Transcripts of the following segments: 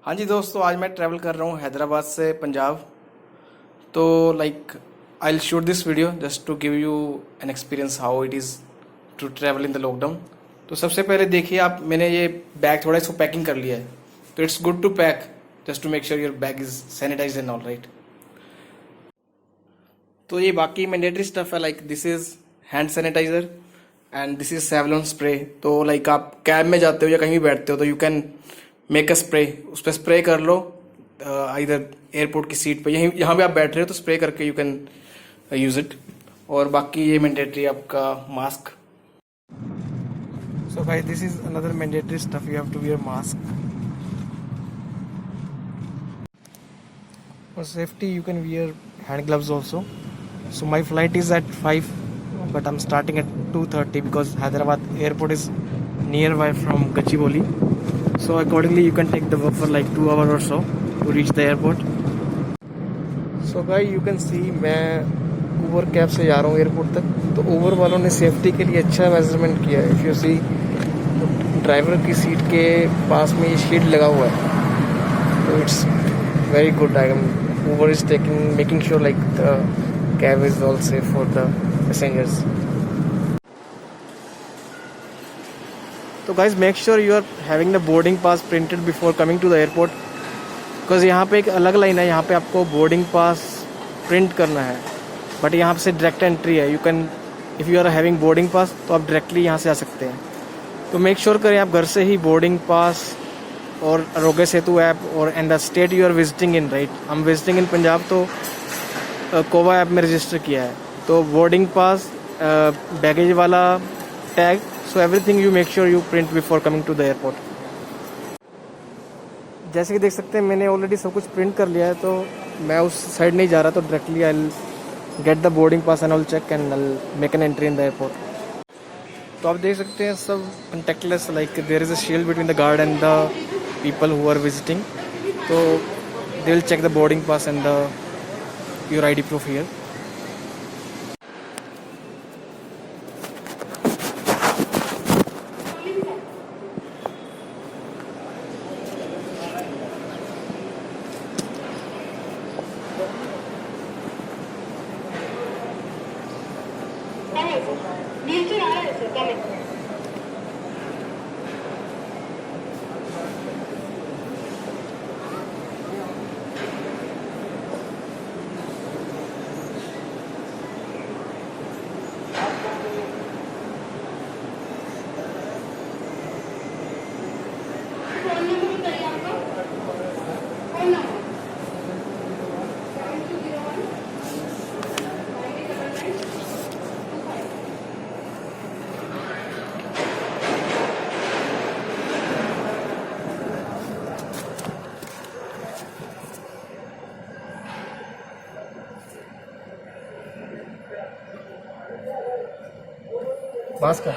हाँ जी दोस्तों, आज मैं ट्रैवल कर रहा हूँ हैदराबाद से पंजाब। तो like I will shoot this video just to give you an experience how it is to travel in the lockdown. तो सबसे पहले देखिए आप, मैंने ये बैग थोड़ा इसको पैकिंग कर लिया है। तो it's good to pack just to make sure your bag is sanitised and all right. तो ये बाकी मैंडेटरी स्टफ है, like this is hand sanitiser and this is Savlon spray. तो लाइक आप कैब में जाते हो या कहीं भी बैठते हो तो you can make a spray, उस पर स्प्रे कर लो इधर एयरपोर्ट की सीट पे, यहीं यहाँ पे आप बैठ रहे हो तो स्प्रे करके यू कैन यूज इट। और बाकी ये मैंडेटरी आपका mask. So guys this is another mandatory stuff, you have to wear mask. For safety, you can wear hand gloves also. So my flight is at 5, but I'm starting at 2:30 because Hyderabad airport is nearby from Gachibowli. So accordingly, you can take the work for like 2 hours or so to reach the airport. So guys, you can see मैं Uber cab से जा रहा हूँ airport तक। तो Uber वालों ने safety के लिए अच्छा मेजरमेंट किया है। If you see, ड्राइवर की सीट के पास में ये शील्ड लगा हुआ है। तो it's very good. Uber is making sure like the cab is all safe for the passengers. So guys, make sure you are having the boarding pass printed before coming to the airport, because यहाँ पे एक अलग line है, यहाँ पे आपको boarding pass print करना है, but यहाँ से direct entry है। You can, if you are having boarding pass तो आप directly यहाँ से आ सकते हैं। तो make sure करें आप घर से ही boarding pass और आरोग्य सेतु ऐप और and the state you are visiting in right. हम विजिटिंग इन पंजाब, तो कोवा ऐप में रजिस्टर किया है। तो बोर्डिंग पास, बैगेज वाला tag, so everything you make sure you print before coming to the airport. जैसे कि देख सकते हैं मैंने ऑलरेडी सब कुछ प्रिंट कर लिया है, तो मैं उस साइड नहीं जा रहा, तो directly I will get the boarding pass and all check and I make an entry in the airport. तो आप देख सकते हैं सब contactless, like there is a shield between the guard and the people who are visiting, so they will check the boarding pass and your ID proof here. Mask है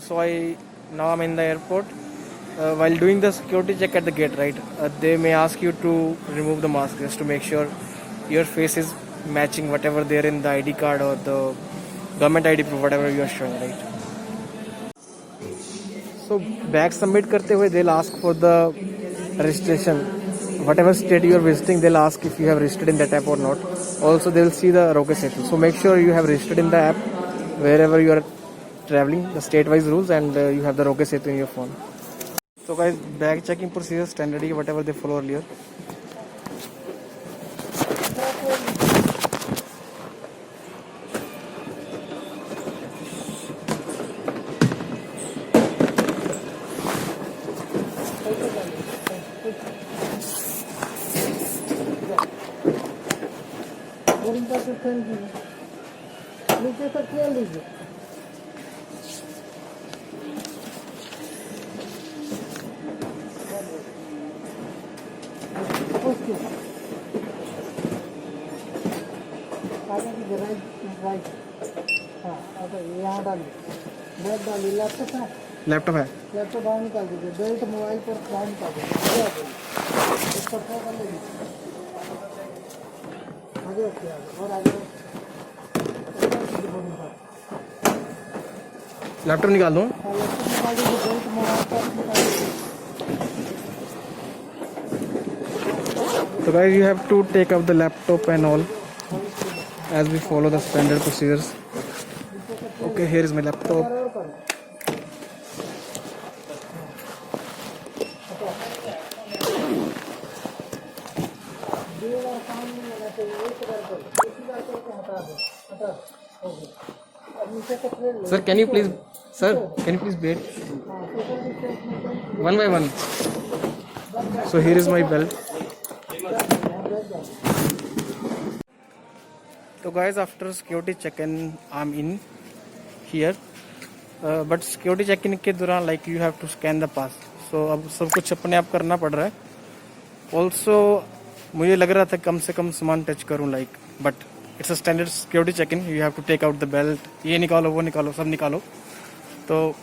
so now I'm in the airport. While doing the security check at the gate, right, they may ask you to remove the mask just to make sure your face is matching whatever there in the ID card or the government ID proof, whatever you are showing, right. So bag submit करते हुए they'll ask for the registration, whatever state you are visiting, they'll ask if you have registered in that app or not. Also they will see the Aroగ్య Setu, so make sure you have registered in the app wherever you are traveling, the state wise rules, and you have the Aroగ్య Setu in your phone. So guys, bag checking procedure standard, whatever they follow earlier. नीचे तक ले लीजिए। आगे की right right. हाँ अब यहाँ डालिए, बैग डालिए, लैपटॉप है, लैपटॉप है। लैपटॉप बाहर निकाल दीजिए, बेल्ट मोबाइल पर बाहर निकाल दीजिए, इसका फोन कर लीजिए, आगे रखिए, आगे और आगे लैपटॉप निकाल दूँ? लैपटॉप निकाल दीजिए, बेल्ट मोबाइल पर निकाल दीजिए। So guys, you have to take up the laptop and all as we follow the standard procedures. Okay, here is my laptop. Sir, can you please, wait one by one? So here is my belt. So guys, after security check-in, I'm in here. But security check-in के दौरान like you have to scan the pass. So अब सब कुछ अपने आप करना पड़ रहा है. Also मुझे लग रहा था कम से कम सामान टच करूँ like, but it's a standard security check-in. You have to take out the belt. ये निकालो, वो निकालो, सब निकालो. तो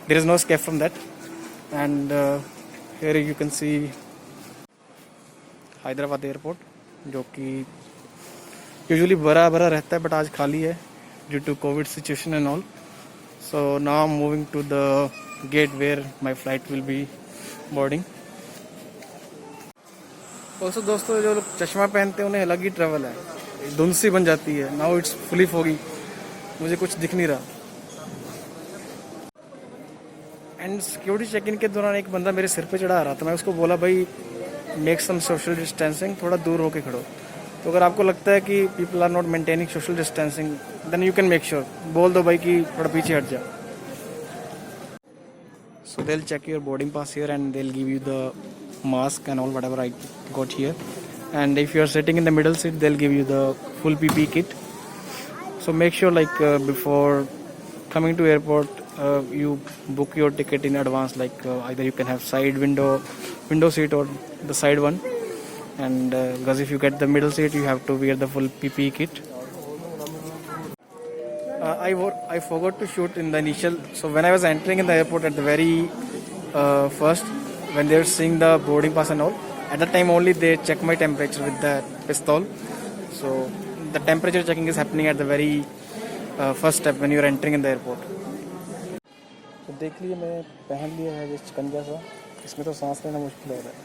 there is no escape from that. And here you can see Hyderabad airport, जो कि यूजुअली भरा भरा रहता है बट आज खाली है due to COVID situation and all. So now I am moving to the gate where my flight will be boarding. Also दोस्तों, जो लोग चश्मा पहनते हैं उन्हें अलग ही ट्रैवल है, धुंध सी बन जाती है. नाउ इट्स फुली फॉगी, मुझे कुछ दिख नहीं रहा. एंड सिक्योरिटी चेक इन के दौरान एक बंदा मेरे सिर पे चढ़ा आ रहा था. मैं उसको बोला भाई मेक सम सोशल डिस्टेंसिंग, थोड़ा दूर होके खड़ो. तो अगर आपको लगता है कि people are not maintaining social distancing, then you can make sure, बोल दो भाई कि थोड़ा पीछे हट जा. So they will check your boarding pass here and they will give you the mask and all whatever I got here. And if you are sitting in the middle seat, they'll give you the full PPE kit. So make sure like before coming to airport, you book your ticket in advance. Like either you can have side window seat or the side one. And because if you get the middle seat, you have to wear the full PPE kit. I forgot to shoot in the initial. So when I was entering in the airport at the very first, when they were seeing the boarding pass and all, at that time only they check my temperature with the pistol. So the temperature checking is happening at the very first step when you are entering in the airport. तो देख लीजिए, मैं पहन लिया है ये शिकंजा सा. इसमें तो सांस लेना मुश्किल हो रहा है.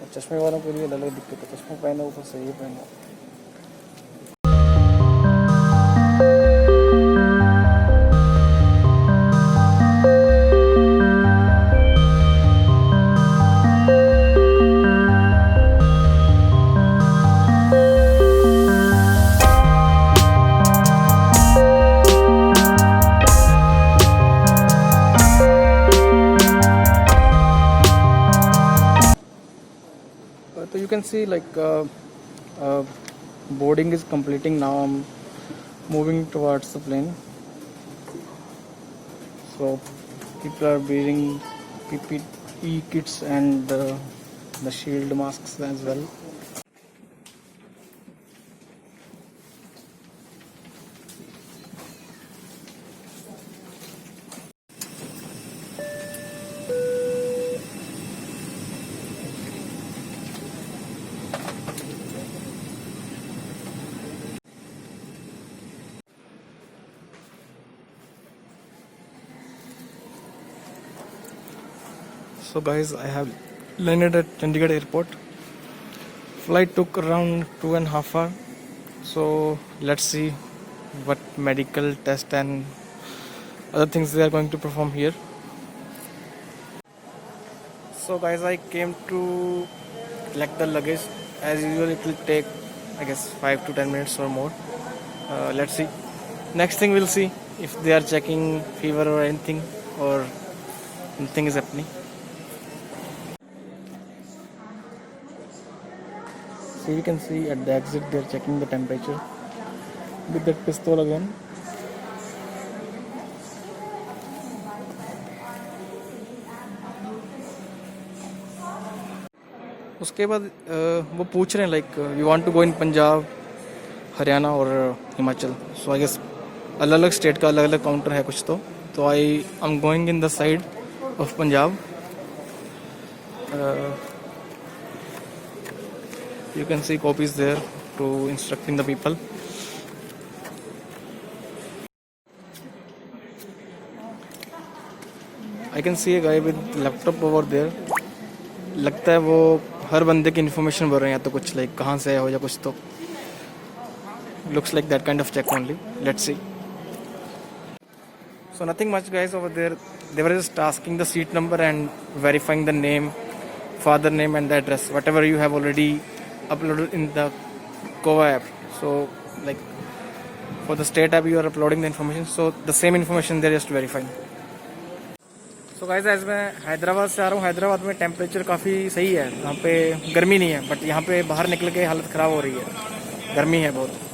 और चश्मे वालों के लिए अलग दिक्कत है, चश्मा पहनो ऊपर से ये पहनो. So you can see like boarding is completing now. I'm moving towards the plane. So people are wearing PPE kits and the shield masks as well. So guys, I have landed at Chandigarh airport. Flight took around 2.5 hours. So let's see what medical test and other things they are going to perform here. So guys, I came to collect the luggage. As usual, it will take I guess 5 to 10 minutes or more. Let's see. Next thing we'll see if they are checking fever or anything, or nothing is happening. So you can see at the exit they are checking the temperature with that pistol again. उसके बाद वो पूछ रहे हैं like we want to go in Punjab, Haryana और हिमाचल. सो I guess अलग अलग state का अलग अलग काउंटर है कुछ तो I am going in the side of Punjab. You can see copies there to instructing the people. I can see a guy with laptop over there. लगता है वो हर बंदे की इन्फॉर्मेशन भर रहे हैं या तो कुछ लाइक कहाँ से हो या कुछ तो. Looks like that kind of check only. Let's see. So nothing much guys over there. They were just asking the seat number and verifying the name, father name and the address, whatever you have already uploaded in the Kova app. So like for the state app you are uploading the information, so the same information they're just verifying. So guys as मैं हैदराबाद से आ रहा हूँ, हैदराबाद में temperature काफ़ी सही है, यहाँ पे गर्मी नहीं है, बट यहाँ पे बाहर निकल के हालत ख़राब हो रही है, गर्मी है बहुत.